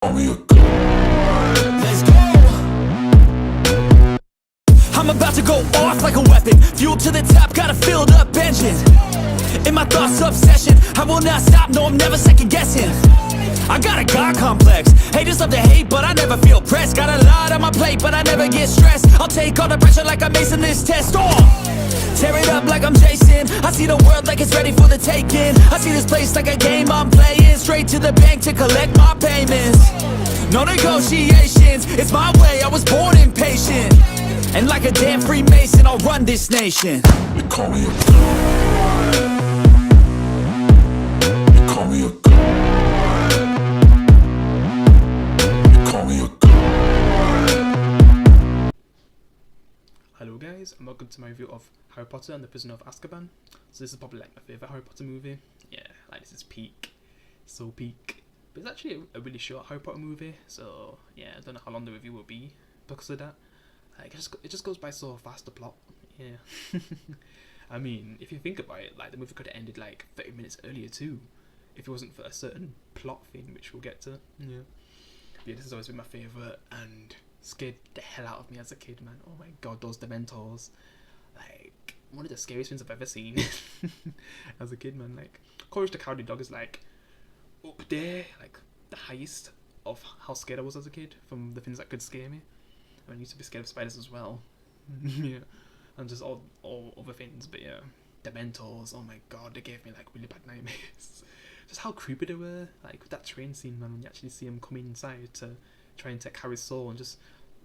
Let's go. I'm about to go off like a weapon. Fuel to the top, got a filled up engine. In my thoughts, obsession. I will not stop, no, I'm never second guessing. I got a God complex. Haters love to hate, but I never feel pressed. Got a lot on my plate, but I never get stressed. I'll take all the pressure like I'm acing this test. Tear it up like I'm Jason. I see the world like it's ready for the taking. I see this place like a game I'm playing. Straight to the bank to collect my payments. No negotiations, it's my way, I was born impatient. And like a damn Freemason, I'll run this nation. They call me a god. They call me a god. They call me a god. Hello guys, and welcome to my review of Harry Potter and the Prisoner of Azkaban. So this is probably like my favourite Harry Potter movie. Yeah, like this is peak. So peak. But it's actually a really short Harry Potter movie, so yeah, I don't know how long the review will be because of that. Like, it just goes by so fast, the plot. Yeah. I mean, if you think about it, like the movie could have ended like 30 minutes earlier too, if it wasn't for a certain plot thing, which we'll get to. Yeah. This has always been my favourite and scared the hell out of me as a kid, man. Oh my god, those Dementors. Like, one of the scariest things I've ever seen as a kid, man. Like, Courage the Cowardly Dog is like up there, like the highest of how scared I was as a kid from the things that could scare me. I mean, I used to be scared of spiders as well. Yeah, and just all other things. But yeah, Dementors, oh my god, they gave me like really bad nightmares. Just how creepy they were, like with that train scene, man, when you actually see them come inside to try and take Harry's soul, and just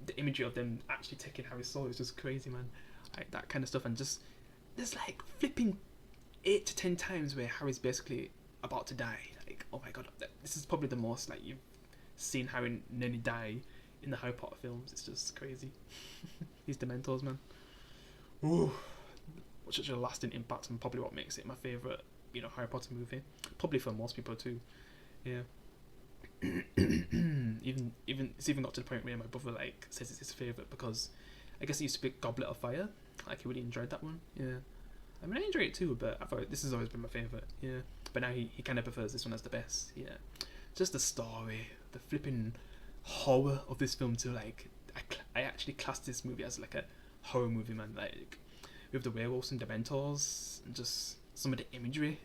the imagery of them actually taking Harry's soul is just crazy, man. Like that kind of stuff, and just there's like flipping 8 to 10 times where Harry's basically about to die. Like, oh my god, this is probably the most like you've seen Harry nearly die in the Harry Potter films. It's just crazy. These Dementors, man. Ooh, such a lasting impact, and probably what makes it my favourite, you know, Harry Potter movie. Probably for most people too. Yeah. even it's even got to the point where my brother like says it's his favourite because I guess it used to be Goblet of Fire. Like, he really enjoyed that one. Yeah. I mean, I enjoy it too, but I thought this has always been my favourite. Yeah. But now he kind of prefers this one as the best. Yeah. Just the story, the flipping horror of this film too. Like, I actually class this movie as like a horror movie, man. Like, with the werewolves and Dementors, and just some of the imagery.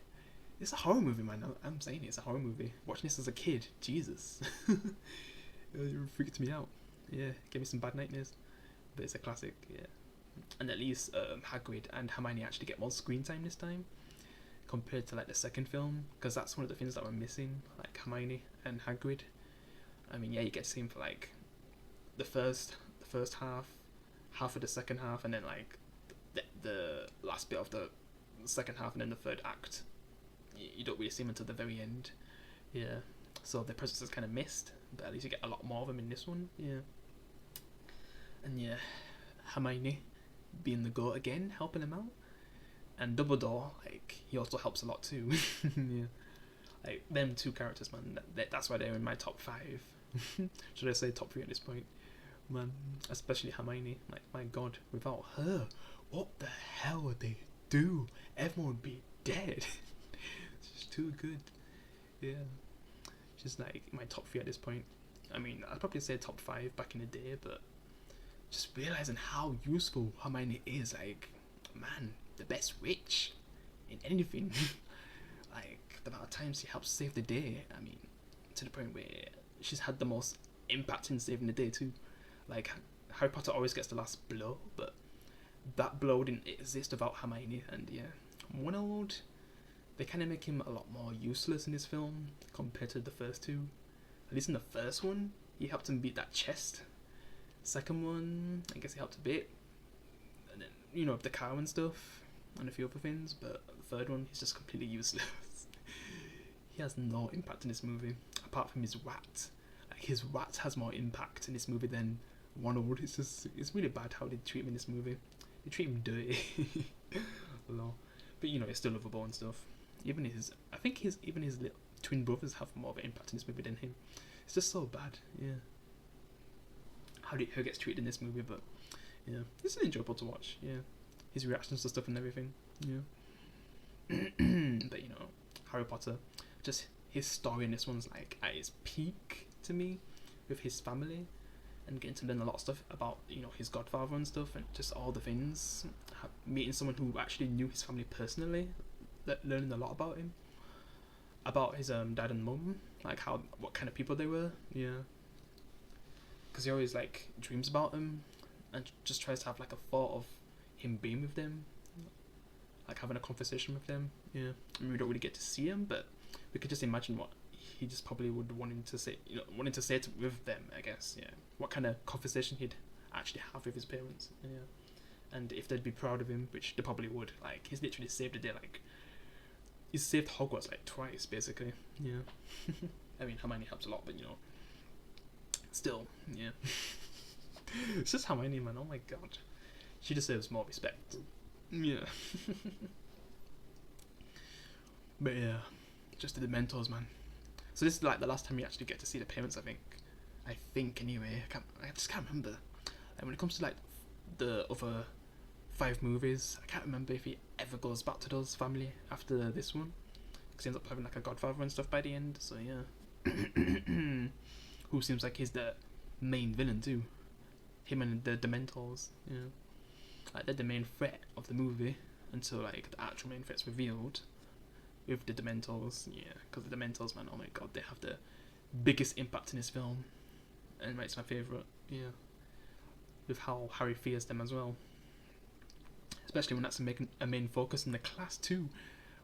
It's a horror movie, man. I'm saying it's a horror movie. Watching this as a kid, Jesus. It freaked me out. Yeah, gave me some bad nightmares. But it's a classic, yeah. And at least Hagrid and Hermione actually get more screen time this time compared to like the second film, because that's one of the things that we're missing, like Hermione and Hagrid. I mean, yeah, you get to see him for like the first half of the second half, and then like the last bit of the second half, and then the third act. You don't really see him until the very end. Yeah, so the presence is kind of missed, but at least you get a lot more of them in this one. Yeah. And yeah, Hermione being the goat again, helping him out, and Dumbledore, like, he also helps a lot too. Yeah, like them two characters, man. That's why they're in my top 5. Should I say top 3 at this point, man? Especially Hermione. Like, my god, without her, what the hell would they do? Everyone would be dead. It's just too good. Yeah, she's like my top 3 at this point. I mean, I'd probably say top 5 back in the day, but just realizing how useful Hermione is, like, man, the best witch in anything. Like, the amount of times she helps save the day, I mean, to the point where she's had the most impact in saving the day too. Like, Harry Potter always gets the last blow, but that blow didn't exist without Hermione. And yeah, Winald, they kind of make him a lot more useless in this film compared to the first two. At least in the first one, he helped him beat that chest. Second one, I guess he helped a bit, and then, you know, the cow and stuff, and a few other things. But the third one, he's just completely useless. He has no impact in this movie, apart from his rat. Like, his rat has more impact in this movie than Ronald. It's really bad how they treat him in this movie. They treat him dirty. Lol. But you know, he's still lovable and stuff. I think even his little twin brothers have more of an impact in this movie than him. It's just so bad. Yeah. How he gets treated in this movie, but yeah, it's enjoyable to watch. Yeah, his reactions to stuff and everything. Yeah. But you know, Harry Potter, just his story in this one's like at its peak. to me with his family, and getting to learn a lot of stuff about, you know, his godfather and stuff, and just all the things. Meeting someone who actually knew his family personally, learning a lot about him, about his dad and mum, like what kind of people they were. Yeah, because he always like dreams about them, and just tries to have like a thought of him being with them, like having a conversation with them. Yeah, I mean, we don't really get to see him, but we could just imagine what he just probably would wanting to say with them, I guess. Yeah, what kind of conversation he'd actually have with his parents. Yeah, and if they'd be proud of him, which they probably would. Like, he's literally saved the day. Like, he's saved Hogwarts like twice, basically. Yeah. I mean, Hermione helps a lot, but you know, still, yeah. It's just Hermione, man. Oh my god, she deserves more respect. Yeah. But yeah, just the Dementors, man. So this is like the last time you actually get to see the parents, I think. Anyway, I just can't remember. And when it comes to like the other 5 movies, I can't remember if he ever goes back to those family after this one, because he ends up having like a godfather and stuff by the end. So yeah. Who seems like he's the main villain too. Him and the Dementors. Yeah, like they're the main threat of the movie until like the actual main threat's revealed with the Dementors. Yeah, because the Dementors, man, oh my god, they have the biggest impact in this film, and it's my favourite. Yeah, with how Harry fears them as well, especially when that's a main focus in the class too,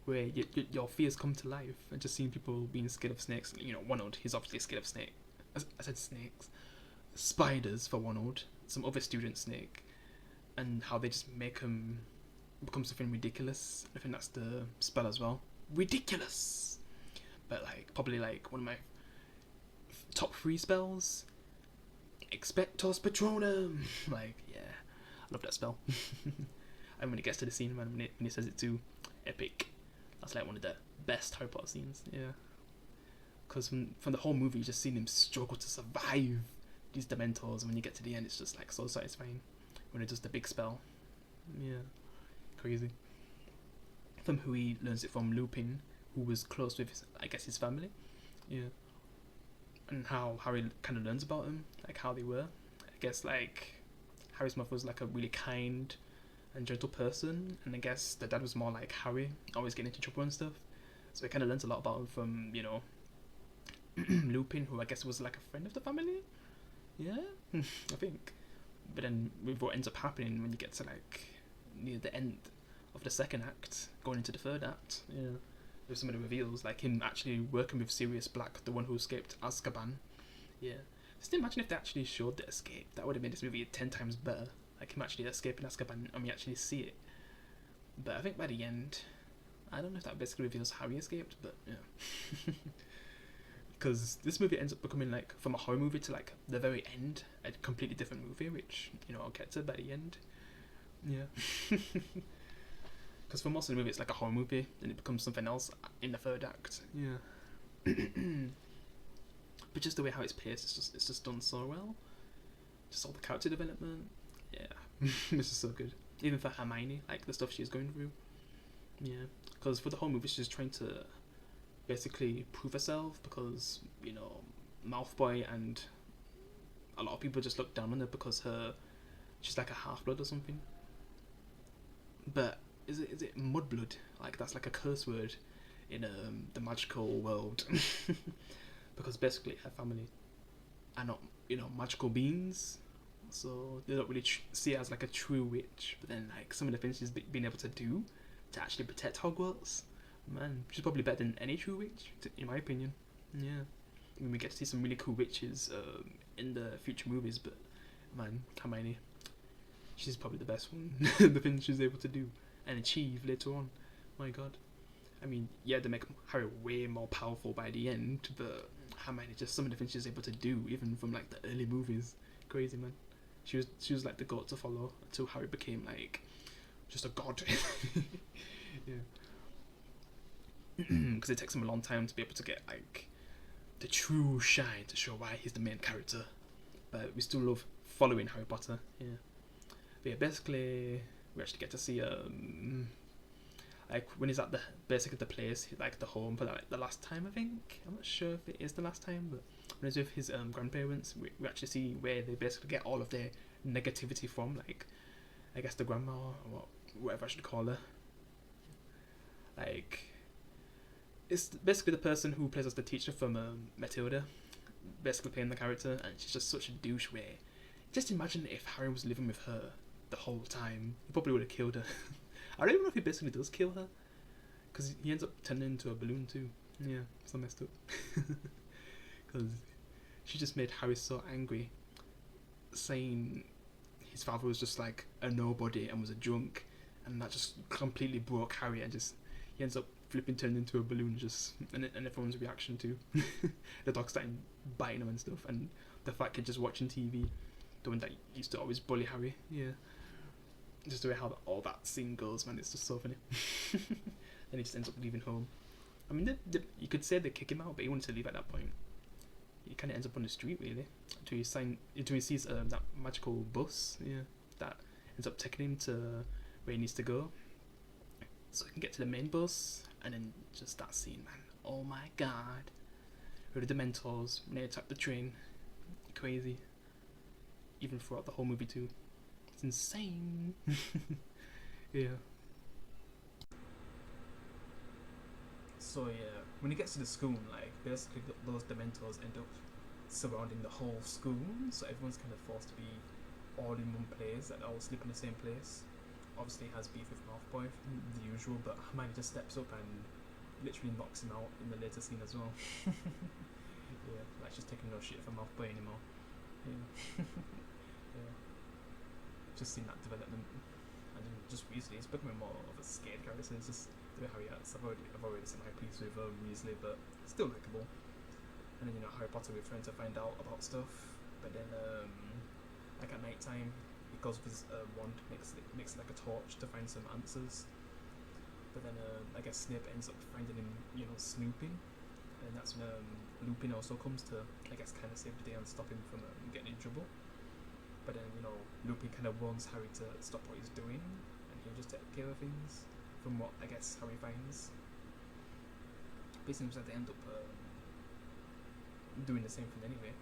where your fears come to life, and just seeing people being scared of snakes. You know, One-Old, he's obviously scared of snakes. I said snakes, spiders for One-Old, some other student snake, and how they just make him become something ridiculous. I think that's the spell as well. Ridiculous. But like probably like one of my top 3 spells. Expectos Patronum. Like, yeah, I love that spell. And when it gets to the scene, man, when he says it too, epic. That's like one of the best Harry Potter scenes. Yeah, because from the whole movie, you just seen him struggle to survive these Dementors, and when you get to the end, it's just like so satisfying when it does the big spell. Yeah, crazy. From who he learns it from, Lupin, who was close with his family. Yeah, and how Harry kind of learns about them, like how they were. I guess like Harry's mother was like a really kind and gentle person, and I guess the dad was more like Harry, always getting into trouble and stuff. So he kind of learns a lot about him from, you know, Lupin, who I guess was like a friend of the family. Yeah, I think. But then with what ends up happening when you get to like near the end of the second act, going into the third act, yeah, with some of the reveals, like him actually working with Sirius Black, the one who escaped Azkaban. Yeah, just imagine if they actually showed the escape. That would have made this movie 10 times better. Like him actually escaping Azkaban and we actually see it. But I think by the end, I don't know if that basically reveals how he escaped, but yeah. Because this movie ends up becoming like, from a horror movie to like the very end, a completely different movie, which, you know, I'll get to by the end. Yeah. Because for most of the movie it's like a horror movie, then it becomes something else in the third act. Yeah. But just the way how it's paced, it's just done so well. Just all the character development. Yeah. This is so good. Even for Hermione, like the stuff she's going through. Yeah. Because for the whole movie she's trying to basically prove herself, because, you know, Malfoy and a lot of people just look down on her because she's like a half-blood or something. But is it mudblood? Like that's like a curse word in the magical world. Because basically her family are not, you know, magical beings, so they don't really see her as like a true witch. But then like some of the things she's been able to do to actually protect Hogwarts, man, she's probably better than any true witch, in my opinion. Yeah, I mean, we get to see some really cool witches in the future movies, but man, Hermione, she's probably the best one. The things she's able to do and achieve later on, my god. I mean, yeah, they make Harry way more powerful by the end, but Hermione, just some of the things she's able to do, even from like the early movies, crazy, man. She was like the god to follow until Harry became like just a god. Yeah. Because it takes him a long time to be able to get like the true shine to show why he's the main character, but we still love following Harry Potter. Yeah, but yeah, basically we actually get to see like when he's at the place, like the home for like the last time. I think, I'm not sure if it is the last time, but when he's with his grandparents, we actually see where they basically get all of their negativity from. Like, I guess the grandma, or whatever I should call her. Like, it's basically the person who plays as the teacher from Matilda, basically playing the character, and she's just such a douche. Where, just imagine if Harry was living with her the whole time, he probably would have killed her. I don't even know if he basically does kill her, because he ends up turning into a balloon too. Yeah, so messed up. Because she just made Harry so angry, saying his father was just like a nobody and was a drunk, and that just completely broke Harry, and just he ends up flipping, turning into a balloon, just and everyone's reaction too. The dog starting biting him and stuff, and the fat kid just watching TV, the one that used to always bully Harry. Yeah, just the way how all that scene goes, man, it's just so funny. Then he just ends up leaving home. I mean, you could say they kick him out, but he wanted to leave at that point. He kind of ends up on the street, really, until he sees that magical bus, yeah, that ends up taking him to where he needs to go, so he can get to the main bus. And then just that scene, man, oh my god, with the Dementors when they attack the train, crazy. Even throughout the whole movie too, it's insane. Yeah. So yeah, when he gets to the school, like, basically those Dementors end up surrounding the whole school, so everyone's kind of forced to be all in one place, and all sleep in the same place. Obviously has beef with Malfoy, the usual, but Hermione just steps up and literally knocks him out in the later scene as well. Yeah, like she's taking no shit from Malfoy anymore. Yeah. Yeah. Just seen that development, and then just recently he's becoming more of a scared character. It's just the way how he acts. I've already said my piece with Weasley, but still likable. And then, you know, Harry Potter, we're trying to find out about stuff, but then like at night time, he goes with his wand, makes like a torch to find some answers. But then I guess Snape ends up finding him, you know, snooping, and that's when Lupin also comes to, I guess, kind of save the day and stop him from getting in trouble. But then, you know, Lupin kind of warns Harry to stop what he's doing, and he'll just take care of things, from what I guess Harry finds. But it seems like they end up doing the same thing anyway,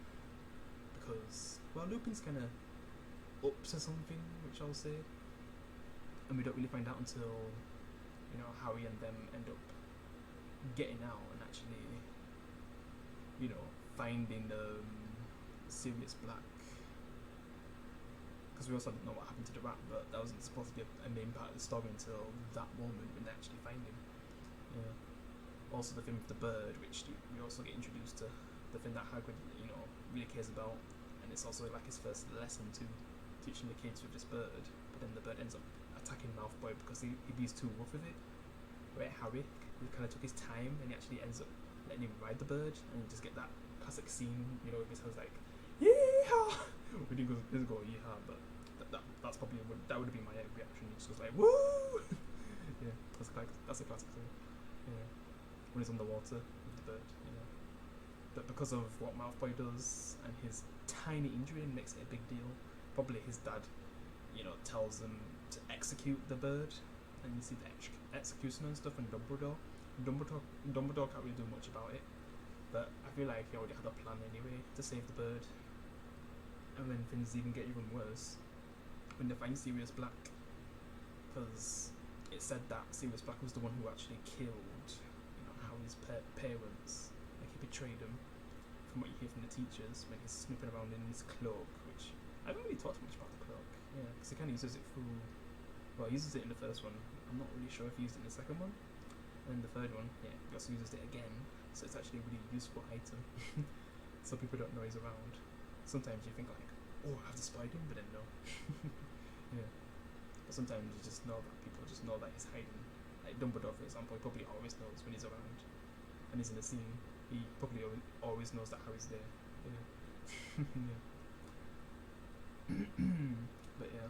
because, well, Lupin's kind of up to something, which I'll say, and we don't really find out until, you know, Harry and them end up getting out and actually, you know, finding Sirius Black, because we also don't know what happened to the rat, but that wasn't supposed to be a main part of the story until that moment when they actually find him. Yeah. Also the thing with the bird, which we also get introduced to, the thing that Hagrid, you know, really cares about, and it's also like his first lesson too, teaching the kids with this bird. But then the bird ends up attacking Malfoy because he be's too rough with it. Where Harry, who kind of took his time, and he actually ends up letting him ride the bird, and you just get that classic scene, you know, where he sounds like yeehaw. We didn't go yeehaw, but that's probably that would have been my reaction. He just goes like woo. Yeah, that's a classic scene. Yeah, when he's on the water with the bird. You know, but because of what Malfoy does and his tiny injury, it makes it a big deal. Probably his dad, you know, tells him to execute the bird, and you see the execution and stuff. And Dumbledore can't really do much about it, but I feel like he already had a plan anyway to save the bird. And then things even get even worse when they find Sirius Black, because it said that Sirius Black was the one who actually killed, you know, Harry's parents. Like, he betrayed them, from what you hear from the teachers when he's snooping around in his cloak, which I haven't really talked much about the cloak. Yeah, because he kind of uses it through. Well, he uses it in the first one. I'm not really sure if he used it in the second one. And the third one, yeah, he also uses it again. So it's actually a really useful item. So people don't know he's around. Sometimes you think like, oh, I have to spy him, but then no. Yeah. But sometimes you just know that people just know that he's hiding. Like Dumbledore, for example, he probably always knows when he's around. And he's in the scene. He probably always knows that Harry's there. Yeah. Yeah. But yeah,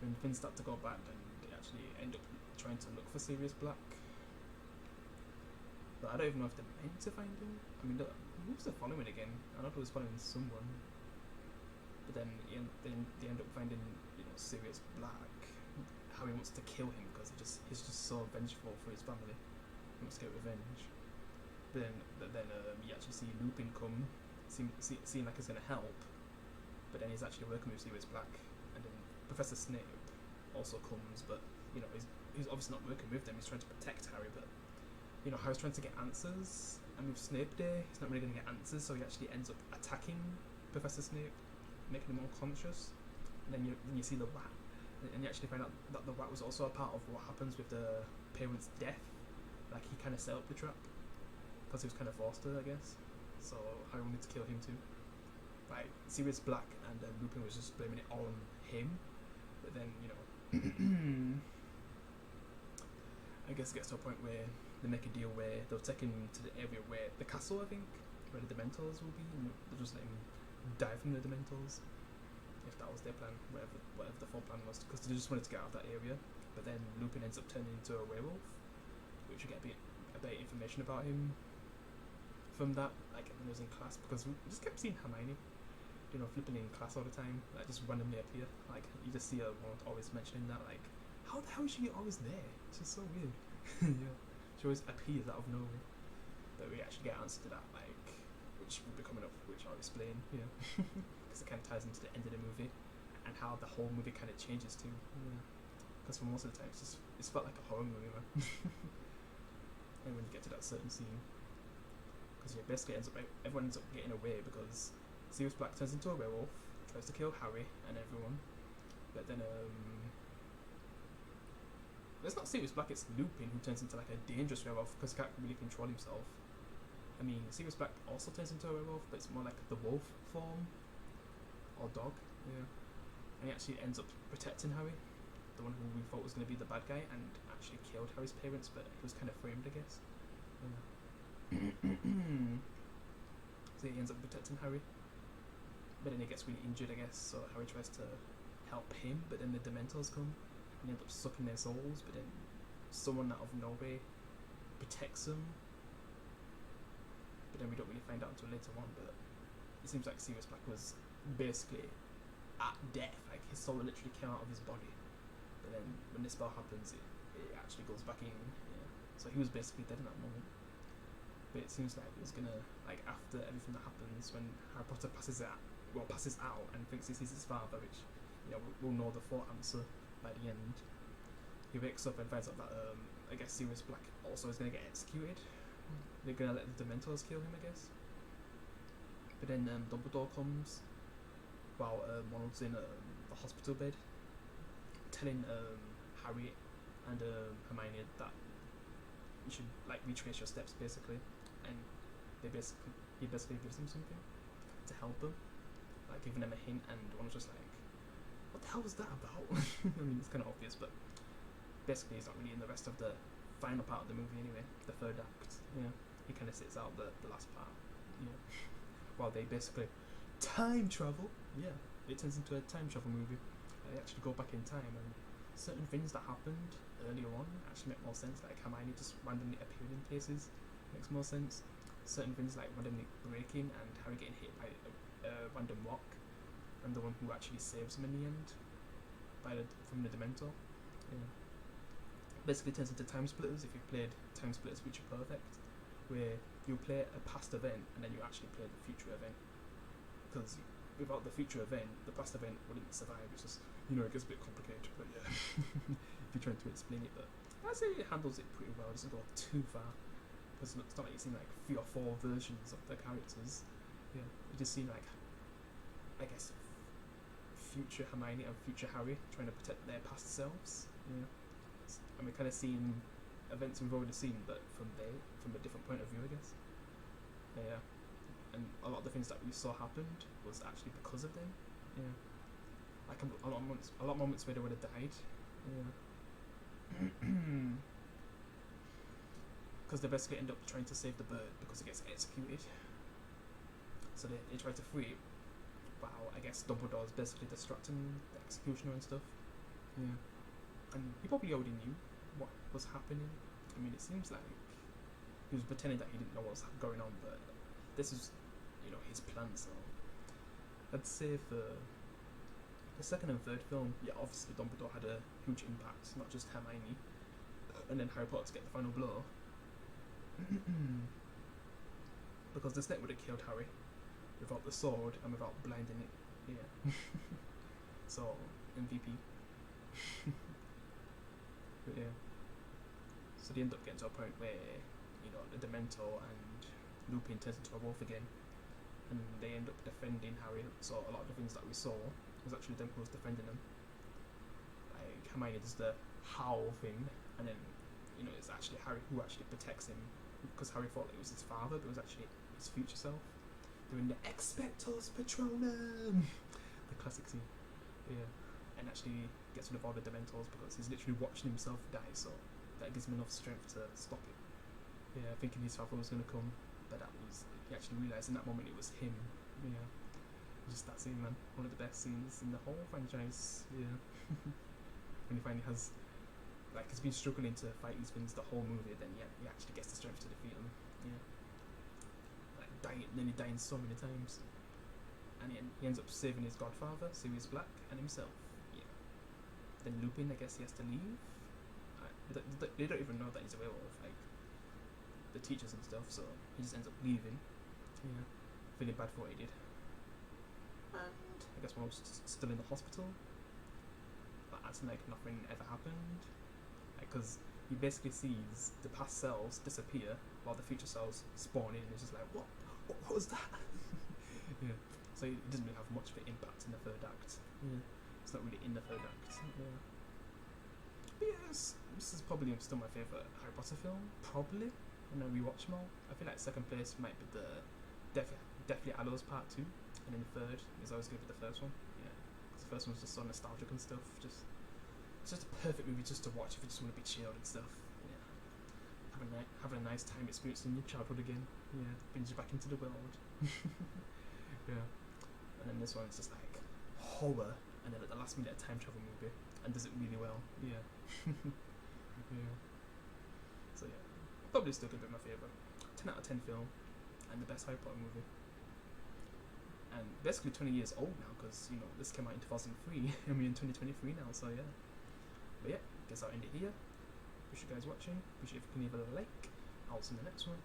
when things start to go bad, then they actually end up trying to look for Sirius Black. But I don't even know if they're meant to find him. I mean, who's they following again? I know they was following someone. But then they end up finding, you know, Sirius Black. Harry wants to kill him because he's just so vengeful for his family. He wants to get revenge. But then you actually see Lupin come, seem like he's gonna help, but then he's actually working with Sirius Black, and then Professor Snape also comes, but you know he's obviously not working with them. He's trying to protect Harry, but you know Harry's trying to get answers, and with Snape there, he's not really gonna get answers, so he actually ends up attacking Professor Snape, making him unconscious. And then you see the rat, and you actually find out that the rat was also a part of what happens with the parents' death. Like he kind of set up the trap because he was kind of forced to, I guess. So Harry wanted to kill him too. Like Sirius Black and Lupin was just blaming it all on him, but then you know, I guess it gets to a point where they make a deal where they'll take him to the area where the castle, I think, where the Dementors will be, and they'll just let him die from the Dementors. If that was their plan, whatever the full plan was, because they just wanted to get out of that area. But then Lupin ends up turning into a werewolf, which you get a bit of information about him from that, like when he was in class, because we just kept seeing Hermione, you know, flipping in class all the time, like just randomly appear. Like you just see her always mentioning that, like, how the hell is she always there? It's just so weird. Yeah, she always appears out of nowhere. But we actually get answer to that, like, which will be coming up, which I'll explain. Yeah, because it kind of ties into the end of the movie and how the whole movie kind of changes too. Yeah, because for most of the time it's felt like a horror movie, man. And when you get to that certain scene, because yeah, basically everyone ends up getting away because Sirius Black turns into a werewolf, tries to kill Harry and everyone, but then it's not Sirius Black, it's Lupin who turns into like a dangerous werewolf because he can't really control himself. I mean, Sirius Black also turns into a werewolf, but it's more like the wolf form or dog. Yeah, and he actually ends up protecting Harry, the one who we thought was going to be the bad guy, and actually killed Harry's parents, but he was kind of framed, I guess. Yeah. So he ends up protecting Harry, but then he gets really injured, I guess, so Harry tries to help him, but then the Dementors come and end up sucking their souls, but then someone out of nowhere protects them, but then we don't really find out until later on, but it seems like Sirius Black was basically at death, like his soul literally came out of his body, but then when this spell happens, it actually goes back in, yeah. So he was basically dead in that moment. But it seems like it was gonna, like, after everything that happens, when Harry Potter passes out and thinks he sees his father, which, you know, we'll know the full answer by the end. He wakes up and finds out that I guess Sirius Black also is gonna get executed. They're gonna let the Dementors kill him, I guess. But then Dumbledore comes while Ronald's in the hospital bed, telling Harry and Hermione that you should like retrace your steps, basically, and he basically gives them something to help them, like giving them a hint, and one was just like, what the hell was that about? I mean, it's kind of obvious, but basically he's not really in the rest of the final part of the movie anyway, the third act. Yeah, he kind of sits out the last part, yeah, while they basically time travel. Yeah, it turns into a time travel movie. They actually go back in time, and certain things that happened earlier on actually make more sense, like Hermione just randomly appearing in places makes more sense. Certain things like randomly breaking and Harry getting hit by a random rock, and the one who actually saves him in the end from the Dementor. Yeah. Basically turns into time splitters if you've played Time Splitters Future Perfect, where you play a past event and then you actually play the future event, because without the future event, the past event wouldn't survive. It's just, you know, it gets a bit complicated, but yeah, if you're trying to explain it, but I'd say it handles it pretty well. It doesn't go too far, because it's not like you've seen like 3 or 4 versions of the characters. Yeah, you just see like, I guess, future Hermione and future Harry trying to protect their past selves. Yeah, and we're kind of seeing events we've already seen, but from a different point of view, I guess. Yeah. And a lot of the things that we saw happened was actually because of them. Yeah, like a lot of moments where they would have died. Yeah, because they basically end up trying to save the bird because it gets executed. So they try to free it. Wow, I guess Dumbledore's basically distracting the executioner and stuff. Yeah, and he probably already knew what was happening. I mean, it seems like he was pretending that he didn't know what was going on, but this is, you know, his plan. So I'd say for the second and third film, yeah, obviously Dumbledore had a huge impact, not just Hermione, and then Harry Potter to get the final blow. because the snake would have killed Harry without the sword and without blinding it. Yeah. So MVP. But yeah. So they end up getting to a point where, you know, the Dementor and Lupin turns into a wolf again, and they end up defending Harry. So a lot of the things that we saw was actually them who was defending them. Like Hermione does the howl thing, and then, you know, it's actually Harry who actually protects him, because Harry thought it was his father, but it was actually his future self. Doing the Expectos Patronum, the classic scene. Yeah, and actually gets rid of all the Dementors because he's literally watching himself die. So that gives him enough strength to stop it. Yeah, thinking his father was gonna come, but that was, he actually realised in that moment it was him. Yeah, just that scene, man, one of the best scenes in the whole franchise. Yeah. When he finally has, like, he's been struggling to fight these things the whole movie, then yeah, he actually gets the strength to defeat them. Yeah, like nearly dying so many times, and he ends up saving his godfather, Sirius Black, and himself. Yeah. Then Lupin, I guess he has to leave. They don't even know that he's a werewolf, like the teachers and stuff. So he just ends up leaving. Yeah, feeling bad for what he did. And I guess we're all still in the hospital, but acting like nothing ever happened. Because he basically sees the past selves disappear while the future selves spawn in, and it's just like, what was that? Yeah. So it doesn't really have much of an impact in the third act. Yeah. It's not really in the third act. Yeah. But yes, this is probably still my favourite Harry Potter film. Probably. When I rewatch them all, I feel like second place might be the Deathly Hallows Part 2, and then the third is always going to be the first one. Yeah. Because the first one's just so nostalgic and stuff. It's just a perfect movie just to watch if you just want to be chilled and stuff. Yeah. Having a nice time experiencing your childhood again. Yeah. Brings you back into the world. Yeah. And then this one's just like horror, and then at the last minute a time travel movie, and does it really well. Yeah. Yeah. So yeah, probably still gonna be my favourite. 10 out of 10 film, and the best Harry Potter movie. And basically 20 years old now, because, you know, this came out in 2003 and we're in 2023 now, so yeah. But yeah, guess I'll end it here. Appreciate you guys watching. Appreciate if you can leave a like. I'll see you in the next one.